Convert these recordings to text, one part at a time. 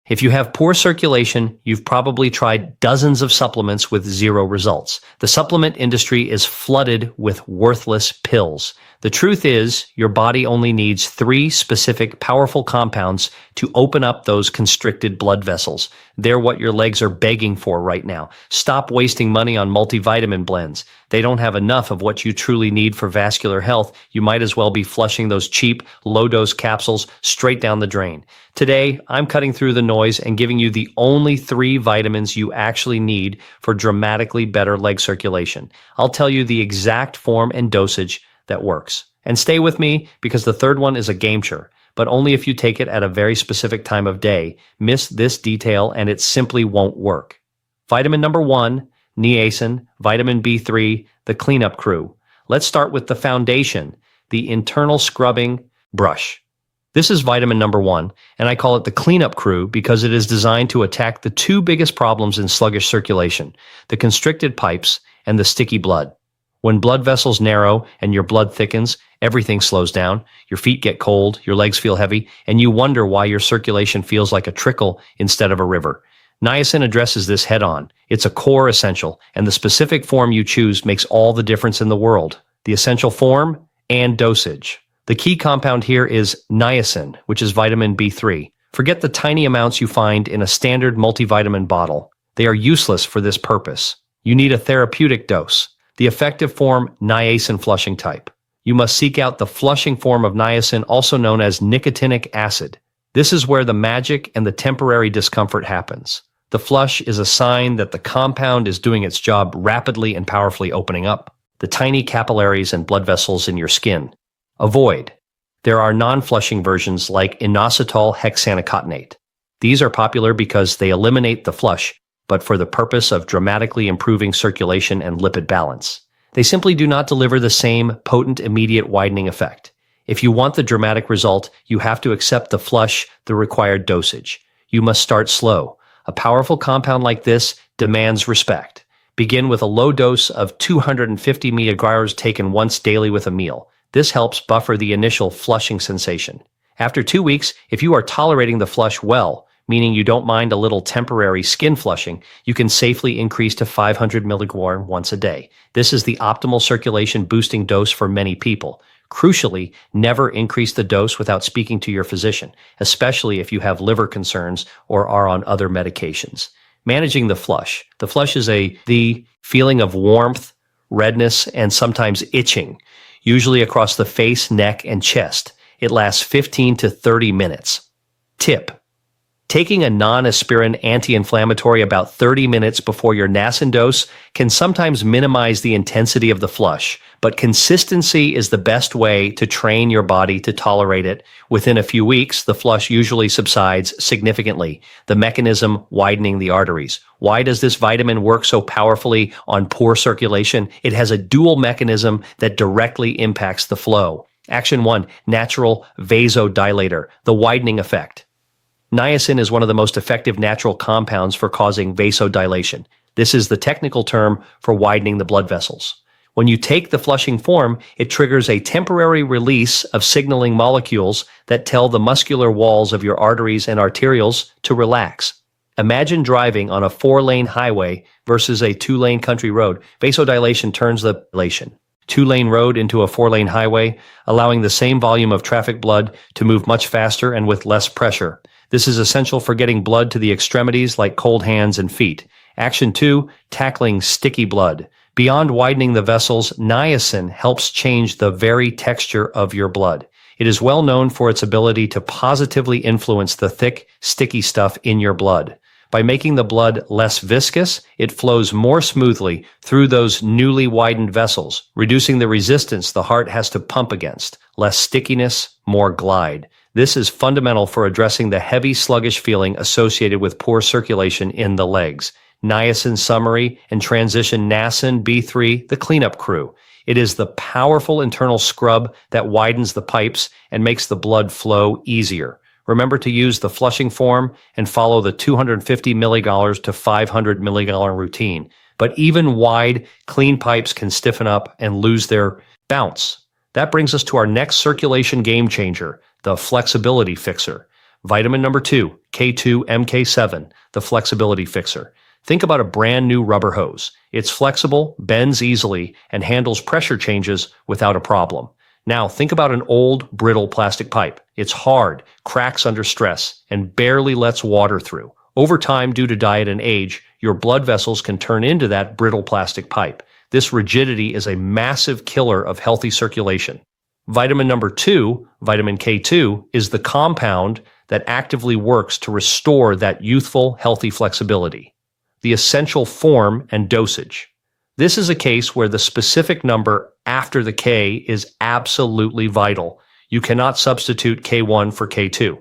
If you have poor circulation, you've probably tried dozens of supplements with zero results. The supplement industry is flooded with worthless pills. The truth is, your body only needs 3 specific powerful compounds to open up those constricted blood vessels. They're what your legs are begging for right now. Stop wasting money on multivitamin blends. They don't have enough of what you truly need for vascular health. You might as well be flushing those cheap, low-dose capsules straight down the drain. Today, I'm cutting through the noise and giving you the only 3 vitamins you actually need for dramatically better leg circulation. I'll tell you the exact form and dosage that works. And stay with me because the third one is a game changer, but only if you take it at a very specific time of day. Miss this detail and it simply won't work. Vitamin number 1, niacin, vitamin B3, the cleanup crew. Let's start with the foundation, the internal scrubbing brush. This is vitamin number 1, and I call it the cleanup crew because it is designed to attack the 2 biggest problems in sluggish circulation, the constricted pipes and the sticky blood. When blood vessels narrow and your blood thickens, everything slows down, your feet get cold, your legs feel heavy, and you wonder why your circulation feels like a trickle instead of a river. Niacin addresses this head on. It's a core essential, and the specific form you choose makes all the difference in the world. The essential form and dosage. The key compound here is niacin, which is vitamin B3. Forget the tiny amounts you find in a standard multivitamin bottle. They are useless for this purpose. You need a therapeutic dose. The effective form, niacin flushing type. You must seek out the flushing form of niacin, also known as nicotinic acid. This is where the magic and the temporary discomfort happens. The flush is a sign that the compound is doing its job rapidly and powerfully opening up the tiny capillaries and blood vessels in your skin. Avoid. There are non-flushing versions like inositol hexanoconate. These are popular because they eliminate the flush, but for the purpose of dramatically improving circulation and lipid balance. They simply do not deliver the same potent immediate widening effect. If you want the dramatic result, you have to accept the flush, the required dosage. You must start slow. A powerful compound like this demands respect. Begin with a low dose of 250 mg taken once daily with a meal. This helps buffer the initial flushing sensation. After 2 weeks, if you are tolerating the flush well, meaning you don't mind a little temporary skin flushing, you can safely increase to 500 mg once a day. This is the optimal circulation boosting dose for many people. Crucially, never increase the dose without speaking to your physician, especially if you have liver concerns or are on other medications. Managing the flush. The flush is the feeling of warmth, redness, and sometimes itching, usually across the face, neck, and chest. It lasts 15 to 30 minutes. Tip. Taking a non-aspirin anti-inflammatory about 30 minutes before your niacin dose can sometimes minimize the intensity of the flush, but consistency is the best way to train your body to tolerate it. Within a few weeks, the flush usually subsides significantly, the mechanism widening the arteries. Why does this vitamin work so powerfully on poor circulation? It has a dual mechanism that directly impacts the flow. Action 1, natural vasodilator, the widening effect. Niacin is one of the most effective natural compounds for causing vasodilation. This is the technical term for widening the blood vessels. When you take the flushing form, it triggers a temporary release of signaling molecules that tell the muscular walls of your arteries and arterioles to relax. Imagine driving on a 4-lane highway versus a 2-lane country road. Vasodilation turns the 2-lane road into a 4-lane highway, allowing the same volume of traffic blood to move much faster and with less pressure. This is essential for getting blood to the extremities like cold hands and feet. Action 2, tackling sticky blood. Beyond widening the vessels, niacin helps change the very texture of your blood. It is well known for its ability to positively influence the thick, sticky stuff in your blood. By making the blood less viscous, it flows more smoothly through those newly widened vessels, reducing the resistance the heart has to pump against. Less stickiness, more glide. This is fundamental for addressing the heavy, sluggish feeling associated with poor circulation in the legs. Niacin summary and transition. Niacin B3, the cleanup crew. It is the powerful internal scrub that widens the pipes and makes the blood flow easier. Remember to use the flushing form and follow the 250 mg to 500 mg routine. But even wide, clean pipes can stiffen up and lose their bounce. That brings us to our next circulation game changer, the flexibility fixer. Vitamin number 2, K2 MK7, the flexibility fixer. Think about a brand new rubber hose. It's flexible, bends easily, and handles pressure changes without a problem. Now think about an old, brittle plastic pipe. It's hard, cracks under stress, and barely lets water through. Over time, due to diet and age, your blood vessels can turn into that brittle plastic pipe. This rigidity is a massive killer of healthy circulation. Vitamin number 2, vitamin K2, is the compound that actively works to restore that youthful, healthy flexibility. The essential form and dosage. This is a case where the specific number after the K is absolutely vital. You cannot substitute K1 for K2.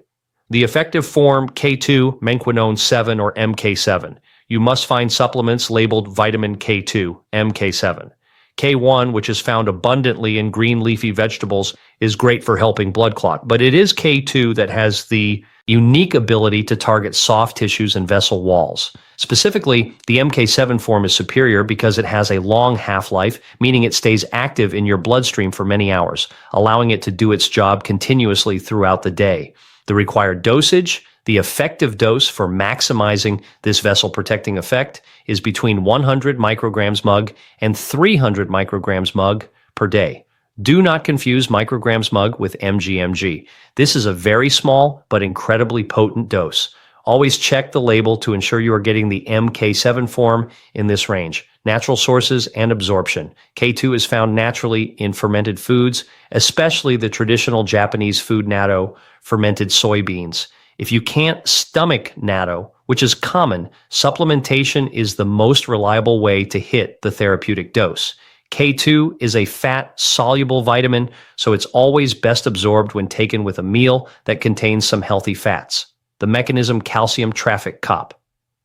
The effective form K2 mequinone 7 or MK7. You must find supplements labeled vitamin K2, MK7. K1, which is found abundantly in green leafy vegetables, is great for helping blood clot, but it is K2 that has the unique ability to target soft tissues and vessel walls. Specifically, the MK7 form is superior because it has a long half-life, meaning it stays active in your bloodstream for many hours, allowing it to do its job continuously throughout the day. The required dosage, the effective dose for maximizing this vessel protecting effect, is between 100 micrograms mg and 300 micrograms mg per day. Do not confuse micrograms mg with mg/mg. This is a very small but incredibly potent dose. Always check the label to ensure you are getting the MK7 form in this range. Natural sources and absorption. K2 is found naturally in fermented foods, especially the traditional Japanese food natto, fermented soybeans. If you can't stomach natto, which is common, supplementation is the most reliable way to hit the therapeutic dose. K2 is a fat-soluble vitamin, so it's always best absorbed when taken with a meal that contains some healthy fats. The mechanism calcium traffic cop.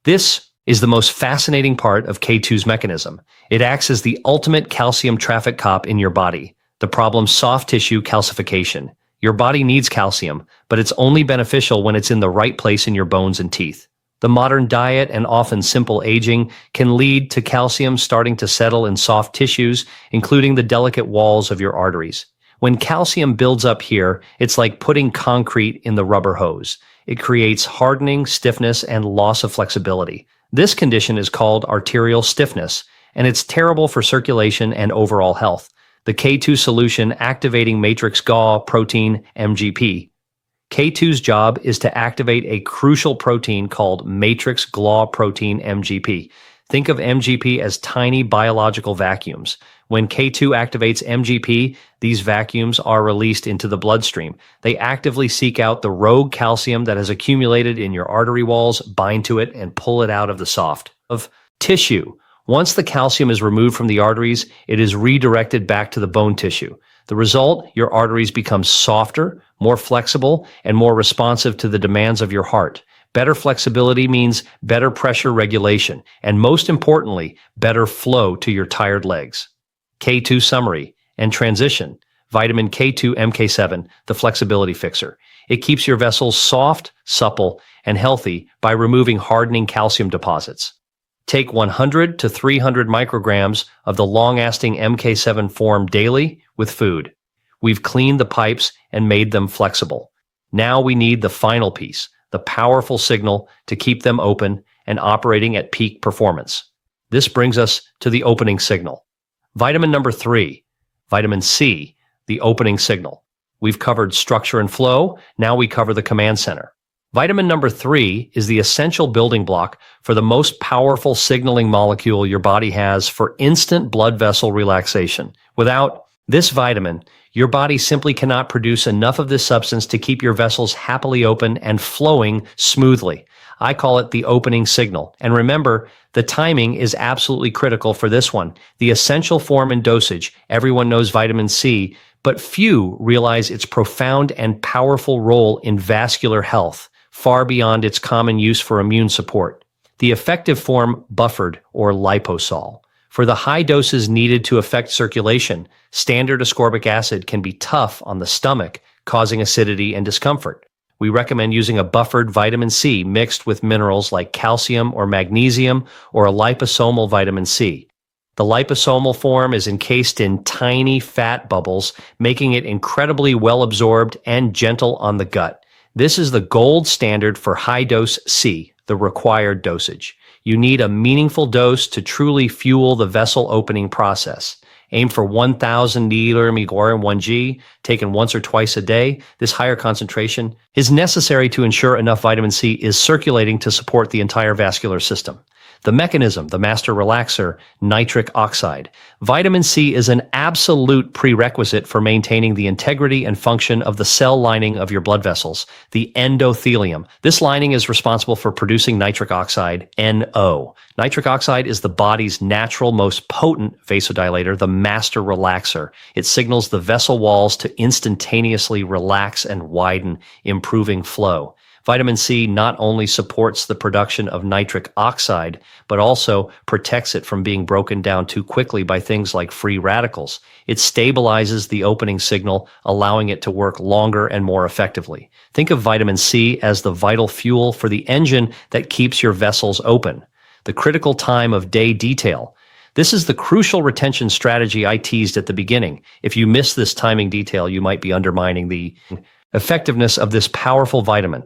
This is the most fascinating part of K2's mechanism. It acts as the ultimate calcium traffic cop in your body. The problem: soft tissue calcification. Your body needs calcium, but it's only beneficial when it's in the right place in your bones and teeth. The modern diet and often simple aging can lead to calcium starting to settle in soft tissues, including the delicate walls of your arteries. When calcium builds up here, it's like putting concrete in the rubber hose. It creates hardening, stiffness, and loss of flexibility. This condition is called arterial stiffness, and it's terrible for circulation and overall health. The K2 solution activating matrix GA protein MGP. K2's job is to activate a crucial protein called matrix GA protein MGP. Think of MGP as tiny biological vacuums. When K2 activates MGP, these vacuums are released into the bloodstream. They actively seek out the rogue calcium that has accumulated in your artery walls, bind to it, and pull it out of the soft of tissue. Once the calcium is removed from the arteries, it is redirected back to the bone tissue. The result: your arteries become softer, more flexible, and more responsive to the demands of your heart. Better flexibility means better pressure regulation, and most importantly, better flow to your tired legs. K2 summary and transition. Vitamin K2 MK7, the flexibility fixer. It keeps your vessels soft, supple, and healthy by removing hardening calcium deposits. Take 100 to 300 micrograms of the long-acting MK7 form daily with food. We've cleaned the pipes and made them flexible. Now we need the final piece, the powerful signal to keep them open and operating at peak performance. This brings us to the opening signal. Vitamin number 3, vitamin C, the opening signal. We've covered structure and flow. Now we cover the command center. Vitamin number 3 is the essential building block for the most powerful signaling molecule your body has for instant blood vessel relaxation. Without this vitamin, your body simply cannot produce enough of this substance to keep your vessels happily open and flowing smoothly. I call it the opening signal. And remember, the timing is absolutely critical for this one. The essential form and dosage. Everyone knows vitamin C, but few realize its profound and powerful role in vascular health, far beyond its common use for immune support. The effective form buffered or liposol. For the high doses needed to affect circulation, standard ascorbic acid can be tough on the stomach, causing acidity and discomfort. We recommend using a buffered vitamin C mixed with minerals like calcium or magnesium or a liposomal vitamin C. The liposomal form is encased in tiny fat bubbles, making it incredibly well absorbed and gentle on the gut. This is the gold standard for high-dose C, the required dosage. You need a meaningful dose to truly fuel the vessel opening process. Aim for 1,000 mg 1G, taken once or twice a day. This higher concentration is necessary to ensure enough vitamin C is circulating to support the entire vascular system. The mechanism, the master relaxer, nitric oxide. Vitamin C is an absolute prerequisite for maintaining the integrity and function of the cell lining of your blood vessels, the endothelium. This lining is responsible for producing nitric oxide, NO. Nitric oxide is the body's natural, most potent vasodilator, the master relaxer. It signals the vessel walls to instantaneously relax and widen, improving flow. Vitamin C not only supports the production of nitric oxide, but also protects it from being broken down too quickly by things like free radicals. It stabilizes the opening signal, allowing it to work longer and more effectively. Think of vitamin C as the vital fuel for the engine that keeps your vessels open. The critical time of day detail. This is the crucial retention strategy I teased at the beginning. If you miss this timing detail, you might be undermining the effectiveness of this powerful vitamin.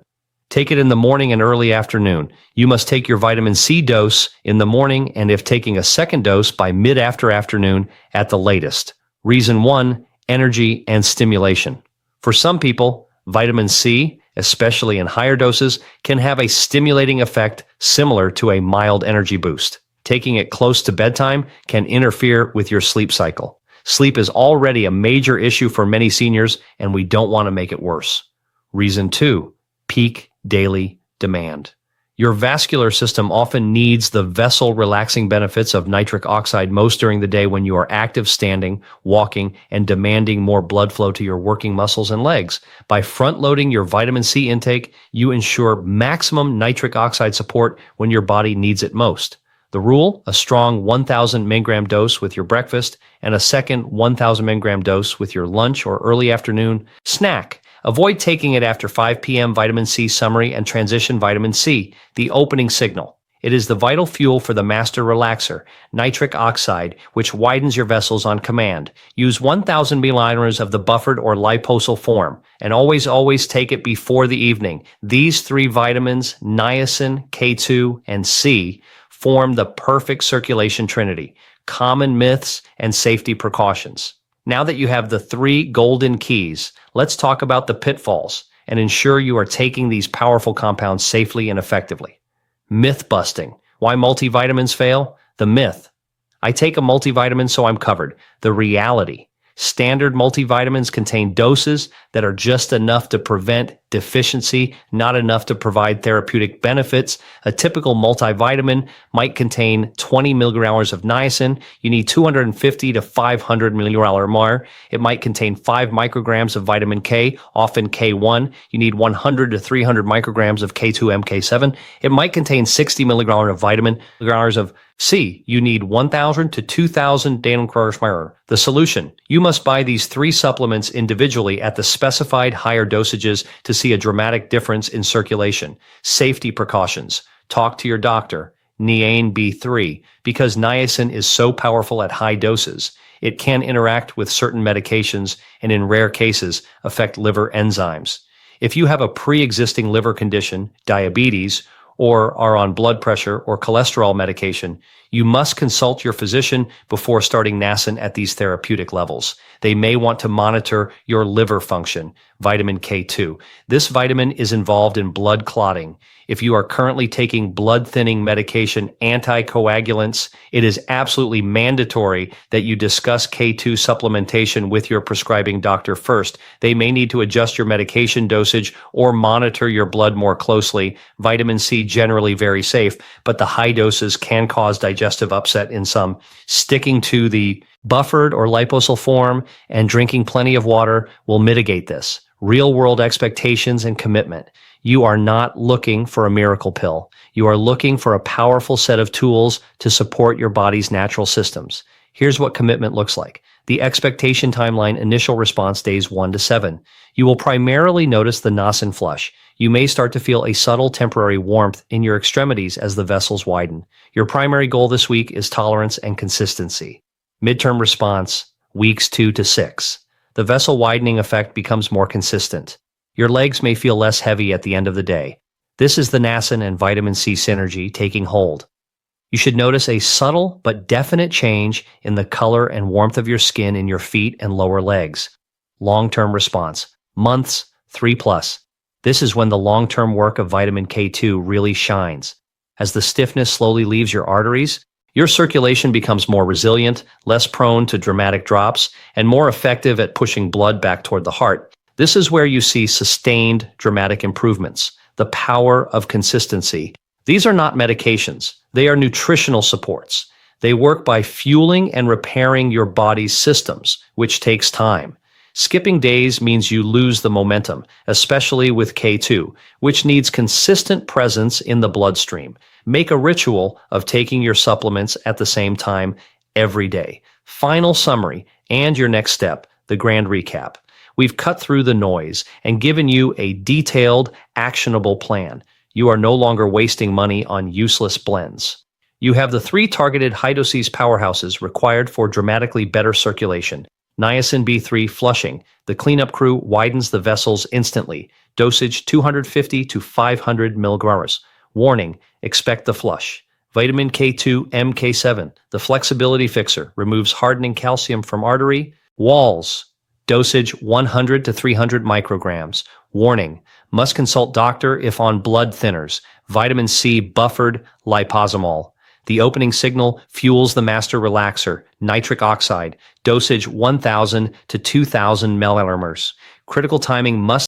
Take it in the morning and early afternoon. You must take your vitamin C dose in the morning, and if taking a second dose, by mid-afternoon at the latest. Reason 1, energy and stimulation. For some people, vitamin C, especially in higher doses, can have a stimulating effect similar to a mild energy boost. Taking it close to bedtime can interfere with your sleep cycle. Sleep is already a major issue for many seniors, and we don't want to make it worse. Reason 2, peak daily demand. Your vascular system often needs the vessel relaxing benefits of nitric oxide most during the day when you are active standing, walking, and demanding more blood flow to your working muscles and legs. By front-loading your vitamin C intake, you ensure maximum nitric oxide support when your body needs it most. The rule: a strong 1,000 mg dose with your breakfast and a second 1,000 mg dose with your lunch or early afternoon snack. Avoid taking it after 5 p.m. Vitamin C summary and transition vitamin C, the opening signal. It is the vital fuel for the master relaxer, nitric oxide, which widens your vessels on command. Use 1,000 milliliters of the buffered or liposol form, and always take it before the evening. These 3 vitamins, niacin, K2, and C, form the perfect circulation trinity, common myths and safety precautions. Now that you have the 3 golden keys, let's talk about the pitfalls and ensure you are taking these powerful compounds safely and effectively. Myth busting. Why multivitamins fail? The myth: I take a multivitamin so I'm covered. The reality: standard multivitamins contain doses that are just enough to prevent deficiency, not enough to provide therapeutic benefits. A typical multivitamin might contain 20 milligrams of niacin. You need 250 to 500 millimolar. It might contain 5 micrograms of vitamin K, often K1. You need 100 to 300 micrograms of K2, MK7. It might contain 60 milligrams of vitamin of C. You need 1,000 to 2,000 Danilchloride. The solution: you must buy these 3 supplements individually at the specified higher dosages to see a dramatic difference in circulation. Safety precautions: talk to your doctor. Niacin B3, because niacin is so powerful at high doses, it can interact with certain medications and in rare cases affect liver enzymes. If you have a pre-existing liver condition, diabetes, or are on blood pressure or cholesterol medication, you must consult your physician before starting niacin at these therapeutic levels. They may want to monitor your liver function. Vitamin K2. This vitamin is involved in blood clotting. If you are currently taking blood-thinning medication, anticoagulants, it is absolutely mandatory that you discuss K2 supplementation with your prescribing doctor first. They may need to adjust your medication dosage or monitor your blood more closely. Vitamin C generally very safe, but the high doses can cause digestive upset in some. Sticking to the buffered or liposol form and drinking plenty of water will mitigate this. Real-world expectations and commitment. You are not looking for a miracle pill. You are looking for a powerful set of tools to support your body's natural systems. Here's what commitment looks like. The expectation timeline: initial response days 1 to 7. You will primarily notice the niacin flush. You may start to feel a subtle temporary warmth in your extremities as the vessels widen. Your primary goal this week is tolerance and consistency. Midterm response: weeks 2 to 6. The vessel widening effect becomes more consistent. Your legs may feel less heavy at the end of the day. This is the niacin and vitamin C synergy taking hold. You should notice a subtle but definite change in the color and warmth of your skin in your feet and lower legs. Long-term response. Months, 3+. This is when the long-term work of vitamin K2 really shines. As the stiffness slowly leaves your arteries, your circulation becomes more resilient, less prone to dramatic drops, and more effective at pushing blood back toward the heart. This is where you see sustained, dramatic improvements. The power of consistency. These are not medications. They are nutritional supports. They work by fueling and repairing your body's systems, which takes time. Skipping days means you lose the momentum, especially with K2, which needs consistent presence in the bloodstream. Make a ritual of taking your supplements at the same time every day. Final summary and your next step, the grand recap. We've cut through the noise and given you a detailed, actionable plan. You are no longer wasting money on useless blends. You have the 3 targeted high-dose powerhouses required for dramatically better circulation. Niacin B3 flushing. The cleanup crew widens the vessels instantly. Dosage 250 to 500 milligrams. Warning, expect the flush. Vitamin K2 MK7. The flexibility fixer removes hardening calcium from artery walls. Dosage 100 to 300 micrograms. Warning, must consult doctor if on blood thinners. Vitamin C buffered liposomal. The opening signal fuels the master relaxer, nitric oxide. Dosage 1,000 to 2,000 millimers. Critical timing must